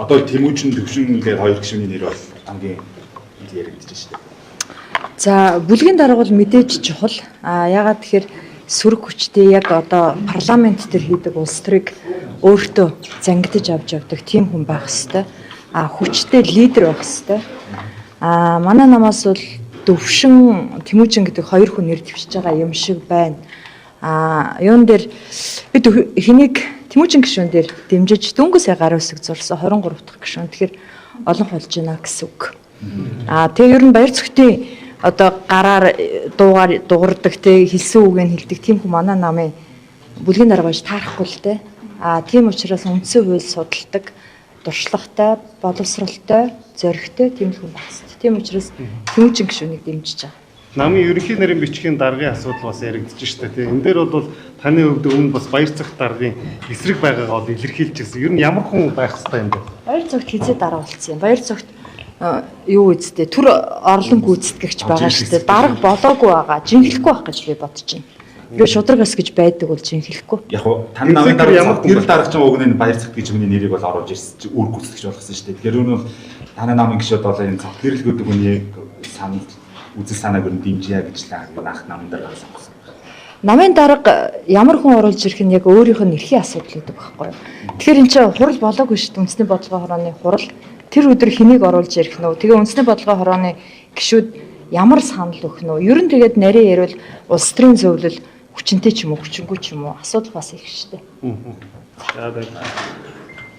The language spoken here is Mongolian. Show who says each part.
Speaker 1: одоо Тэмүүжин Төвшин гэдэг хоёр гишүүний нэр бол хамгийн яригдчихэж байна шүү дээ.
Speaker 2: За бүлгийн дарга бол мэдээж чухал. Ягаад тэгэхээр сөрөг хүчтэй яг одоо парламент төр хийдэг улс төрийг өөртөө зангидж авч явдаг тийм хүн байх хэвээр. Хүчтэй лидер байх хэвээр. Манай намаас бол Төвшин Тэмүүжин гэдэг хоёр хүн нэр дэвшиж байгаа юм шиг байна. Юун дээр бид хэнийг Тэмүүжин гишүүн дээр дэмжиж дөнгөсөө гар үсэг зурсан 23 дахь гишүүн. Тэгэхээр олон болж байна гэсэн үг. Тэгээ ер нь баяр цогтын одоо гараар дуурдаг те хэлсэн үгийг хэлдэг тийм хүн манай намын бүлгийн даргаж таарахгүй л те. Тийм учраас үндсэн хууль судалдаг, дуршлагатай, боловсралтай, зоригтой тийм хүн байна. Тийм учраас Тэмүүжин гишүүнийг дэмжиж байгаа.
Speaker 3: Намын ерөнхий нарийн бичгийн даргын асуудал бас яригдчих шүү дээ. Энэ дээр бол таны хувьд өмнө бас баяр цагт даргын эсрэг байгаагаа бол илэрхийлж ирсэн. Ер нь ямар хүн байх хэрэгтэй юм бэ?
Speaker 2: Баяр цагт хизээ дарга болсон юм. Баяр цагт юу үздэй төр орлон гүйцэтгэгч байгаа шүү дээ. Дарга болоогүй байгаа. Жинхлэхгүй байх гэж би бодож байна. Би шудрагас гэж байдаг бол жинхлэхгүй.
Speaker 1: Яг нь таны намын дарга гэрэл даргачин уг нь баяр цагт гэж хүний нэрийг бол оруулж ирсэн үр гүйцэтгэж болгосон шүү дээ. Тэгэхээр энэ бол таны намын гишүүд бол энэ цог гэрэл гэдэг үнийг санал үзэл санааг нь дэмжиж гэж анх намын дарга санасан.
Speaker 2: Намын дарга ямар хүн оруулж ирэх нь яг өөрийнх нь эрхийн асуудал гэдэг байхгүй юу. Тэгэхээр эн чинь хурал болоогүй шүү дээ. Үндэсний бодлогын хорооны хурал тэр өдөр хэнийг оруулж ирэх нь вэ? Тэгээ үндэсний бодлогын хорооны гишүүд ямар санал өгөх нь вэ? Ер нь тэгээд нарийн ярил улс төрийн зөвлөл хүчинтэй ч юм уу, хүчингүй ч юм уу асуудал бас их шүү дээ.
Speaker 3: За